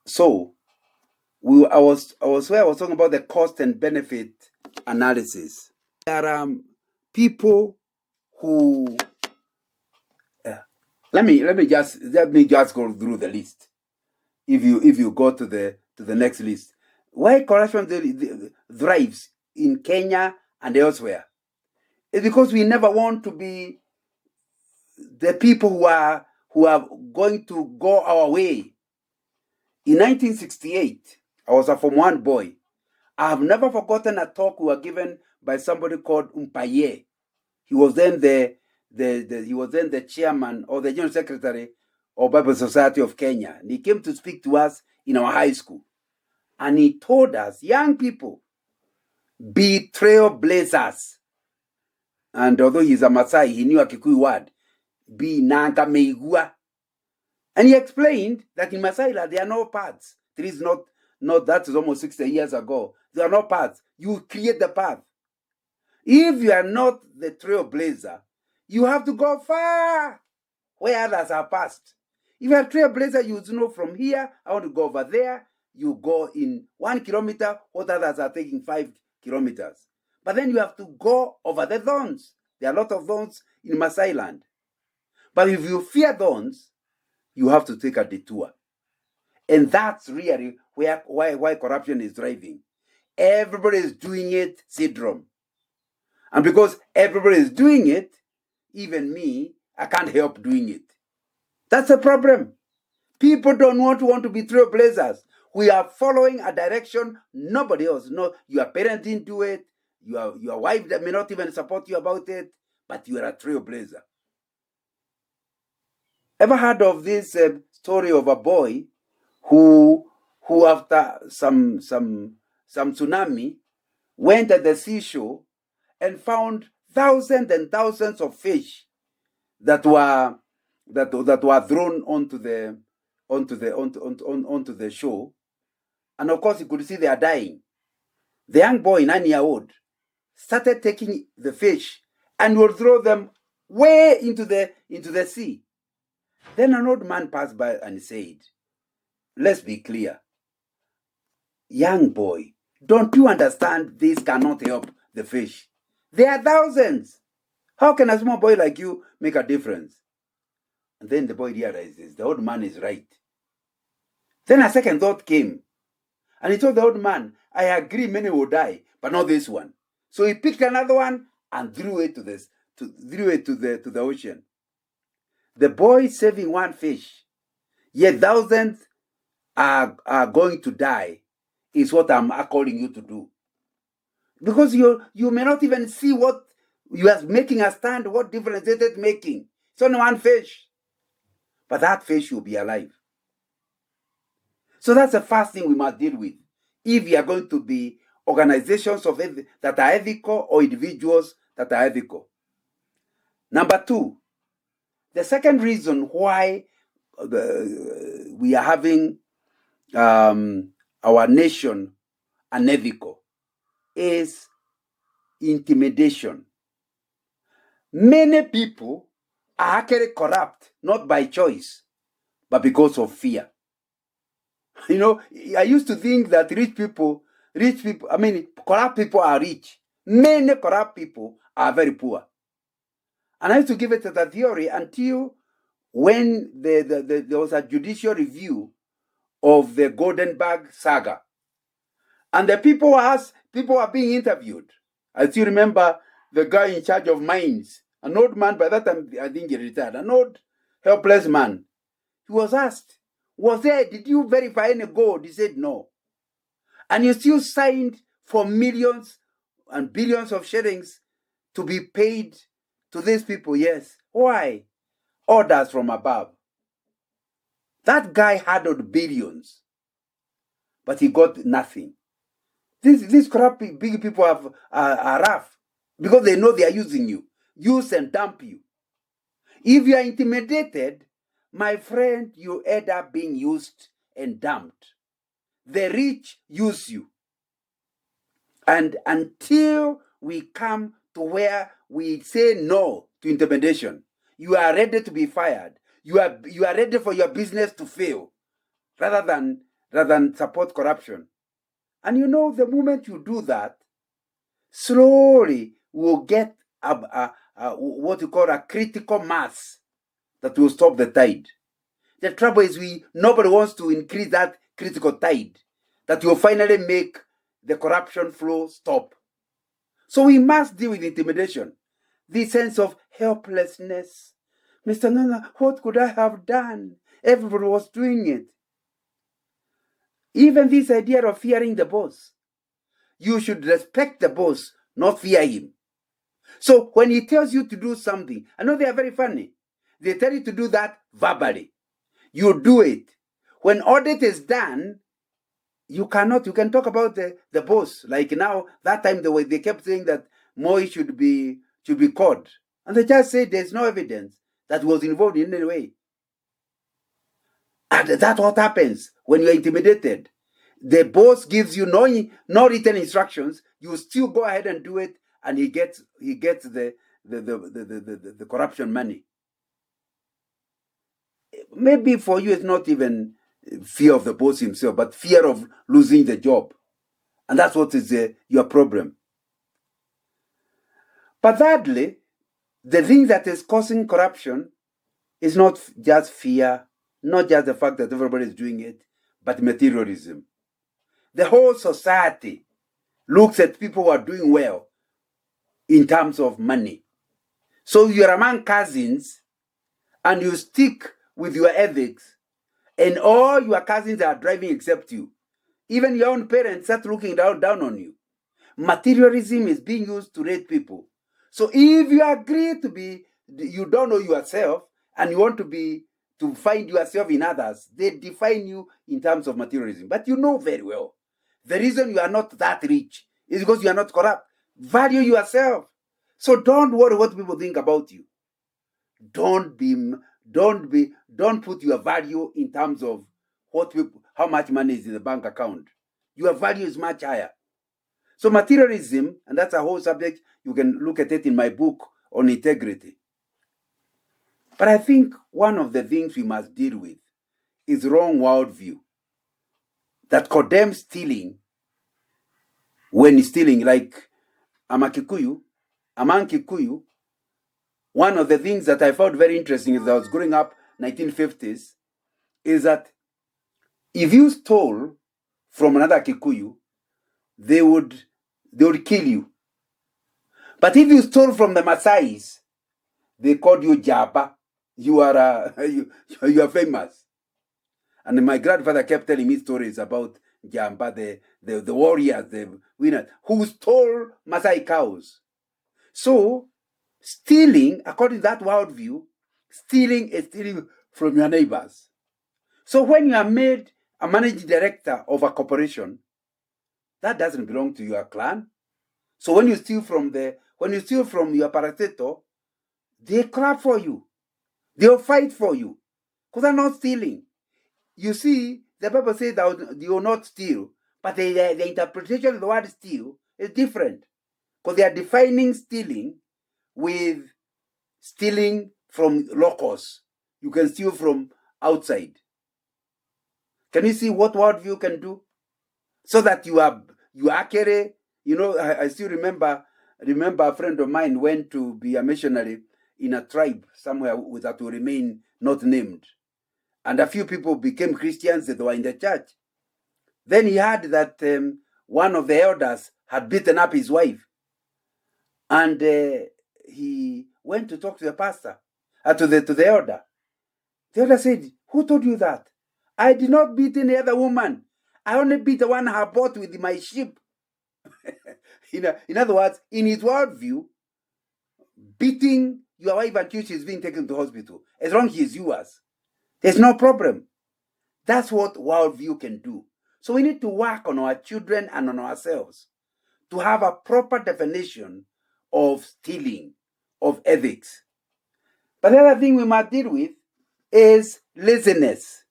So I was talking about the cost and benefit analysis. There are people who let me just go through the list. If you go to the next list, why corruption thrives in Kenya and elsewhere, it's because we never want to be the people who are going to go our way. In 1968, I was a Form 1 boy. I have never forgotten a talk we were given by somebody called Mpaye. He was then the chairman or the general secretary of Bible Society of Kenya. And he came to speak to us in our high school. And he told us, young people, be trailblazers. And although he's a Maasai, he knew a Kikuyu word, be nanga meigua. And he explained that in Maasai there are no paths. There is not that is almost 60 years ago. There are no paths. You create the path. If you are not the trailblazer, you have to go far where others are passed. If you are a trailblazer, you know from here, I want to go over there. You go in 1 kilometer, what others are taking 5 kilometers. But then you have to go over the thorns. There are a lot of thorns in Maasai land. But if you fear thorns, you have to take a detour. And that's really why corruption is thriving. Everybody is doing it syndrome. And because everybody is doing it, even me, I can't help doing it. That's a problem. People don't want to be trailblazers. We are following a direction nobody else. No, your parents didn't do it. Your wife that may not even support you about it, but you are a trailblazer. Ever heard of this story of a boy who after some tsunami went at the seashore and found thousands and thousands of fish that were thrown onto the shore, and of course you could see they are dying. The young boy, 9-year-old, started taking the fish and would throw them way into the sea. Then an old man passed by and said, "Let's be clear, young boy, don't you understand this cannot help the fish? There are thousands. How can a small boy like you make a difference?" And then the boy realizes the old man is right. Then a second thought came, and he told the old man, "I agree many will die, but not this one." So he picked another one and threw it to the ocean. The boy saving one fish, yet thousands are going to die, is what I'm calling you to do. Because you may not even see what you are making a stand, what difference is it making. It's only one fish. But that fish will be alive. So that's the first thing we must deal with. If we are going to be organizations that are ethical or individuals that are ethical. Number two, the second reason why we are having our nation unethical is intimidation. Many people are actually corrupt, not by choice, but because of fear. I used to think that corrupt people are rich. Many corrupt people are very poor. And I used to give it to the theory until when there was a judicial review of the Goldenberg saga. And the people are being interviewed. I still remember the guy in charge of mines, an old man, by that time I think he retired, an old helpless man. He was asked, did you verify any gold? He said no. And you still signed for millions and billions of shillings to be paid to these people. Yes. Why? Orders from above. That guy handled billions, but he got nothing. These corrupt big people are rough because they know they are using you. Use and dump you. If you are intimidated, my friend, you end up being used and dumped. The rich use you. And until we come to where we say no to intimidation, you are ready to be fired. You are ready for your business to fail. rather than support corruption. And you know, the moment you do that, slowly we'll get what you call a critical mass that will stop the tide. The trouble is nobody wants to increase that critical tide that will finally make the corruption flow stop. So we must deal with intimidation, the sense of helplessness. Mr. Nganga, what could I have done? Everybody was doing it. Even this idea of fearing the boss. You should respect the boss, not fear him. So when he tells you to do something, I know they are very funny. They tell you to do that verbally. You do it. When audit is done, you can talk about the boss. Like now, that time they kept saying that Moi should be caught. And they just said there's no evidence that was involved in any way. And that's what happens when you're intimidated. The boss gives you no written instructions. You still go ahead and do it, and he gets the corruption money. Maybe for you it's not even fear of the boss himself, but fear of losing the job, and that's what is your problem. But thirdly, the thing that is causing corruption is not just fear, not just the fact that everybody is doing it, but materialism. The whole society looks at people who are doing well in terms of money. So you're among cousins and you stick with your ethics, and all your cousins are driving except you. Even your own parents start looking down on you. Materialism is being used to rate people. So if you agree you don't know yourself and you want to find yourself in others, they define you in terms of materialism. But you know very well, the reason you are not that rich is because you are not corrupt. Value yourself. So don't worry what people think about you. Don't put your value in terms of how much money is in the bank account. Your value is much higher. So materialism, and that's a whole subject, you can look at it in my book on integrity. But I think one of the things we must deal with is wrong worldview that condemns stealing when stealing. Like among Kikuyu, one of the things that I found very interesting as I was growing up 1950s is that if you stole from another Kikuyu, they would kill you. But if you stole from the Maasais, they called you Jaba. You are you are famous. And my grandfather kept telling me stories about Jamba, the warriors, the winners, who stole Maasai cows. So stealing, according to that worldview, stealing is stealing from your neighbors. So when you are made a managing director of a corporation, that doesn't belong to your clan. So when you steal from your parastato, they clap for you. They'll fight for you. Because they're not stealing. You see, the Bible says that you will not steal, but the interpretation of the word steal is different. Because they are defining stealing with stealing from locals. You can steal from outside. Can you see what worldview can do? So that you are accurate. You know, I still remember a friend of mine went to be a missionary in a tribe somewhere that will remain not named. And a few people became Christians that were in the church. Then he heard that one of the elders had beaten up his wife. And he went to talk to the pastor, to the elder. The elder said, "Who told you that? I did not beat any other woman. I only beat the one I bought with my sheep." In other words, in his worldview, beating your wife until she's being taken to hospital, as long as she's yours, there's no problem. That's what worldview can do. So we need to work on our children and on ourselves to have a proper definition of stealing, of ethics. But the other thing we must deal with is laziness.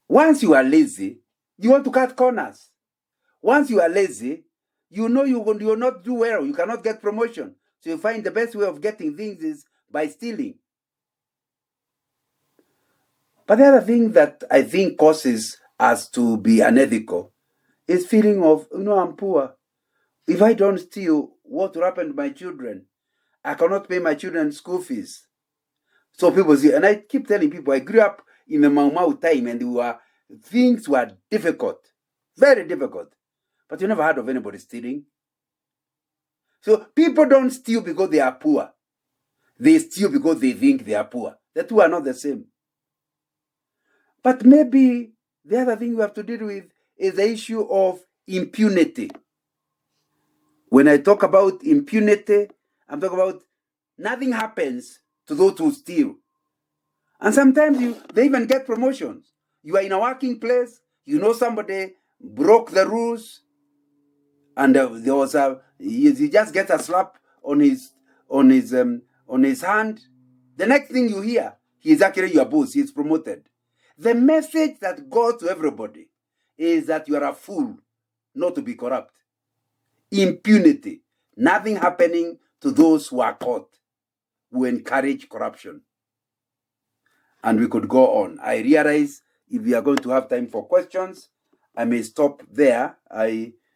Once you are lazy, you want to cut corners. Once you are lazy, you know you will not do well. You cannot get promotion. So you find the best way of getting things is by stealing. But the other thing that I think causes us to be unethical is feeling of, I'm poor. If I don't steal, what will happen to my children? I cannot pay my children's school fees. So people say, and I keep telling people, I grew up in the Mau Mau time, and things were difficult, very difficult. But you never heard of anybody stealing. So people don't steal because they are poor. They steal because they think they are poor. The two are not the same. But maybe the other thing we have to deal with is the issue of impunity. When I talk about impunity, I'm talking about nothing happens to those who steal. And sometimes they even get promotions. You are in a working place, somebody broke the rules, and there was he just gets a slap on his hand. The next thing you hear, he is actually your boss. He is promoted. The message that goes to everybody is that you are a fool not to be corrupt. Impunity. Nothing happening to those who are caught, who encourage corruption. And we could go on. I realize if we are going to have time for questions, I may stop there.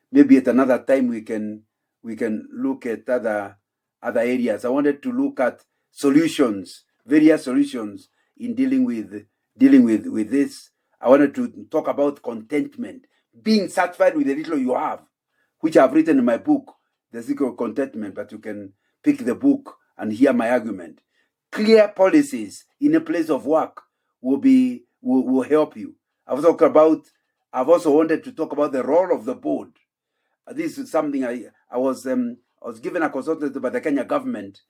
Maybe at another time we can look at other areas. I wanted to look at solutions, various solutions in dealing with this. I wanted to talk about contentment, being satisfied with the little you have, which I've written in my book, The Secret of Contentment, but you can pick the book and hear my argument. Clear policies in a place of work will help you. I've also wanted to talk about the role of the board. This is something I was given a consultancy by the Kenya government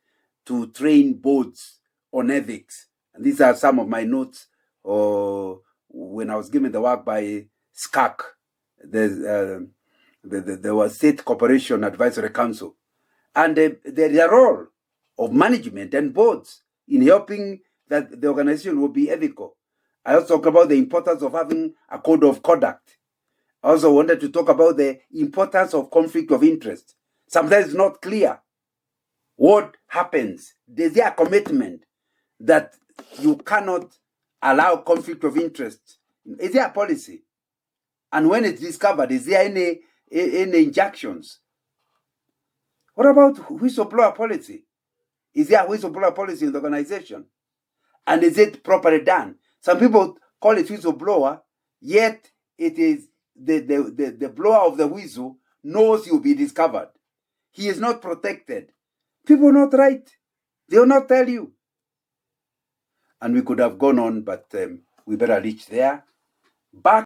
to train boards on ethics. And these are some of my notes when I was given the work by SCAC. There was State Corporation Advisory Council. And the role of management and boards in helping that the organization will be ethical. I also talk about the importance of having a code of conduct. I also wanted to talk about the importance of conflict of interest. Sometimes it's not clear what happens. Is there a commitment that you cannot allow conflict of interest? Is there a policy? And when it's discovered, is there any injunctions? What about whistleblower policy? Is there a whistleblower policy in the organization? And is it properly done? Some people call it whistleblower, yet it is the blower of the whistle knows you'll be discovered. He is not protected. People are not right. They will not tell you. And we could have gone on, but we better reach there. Back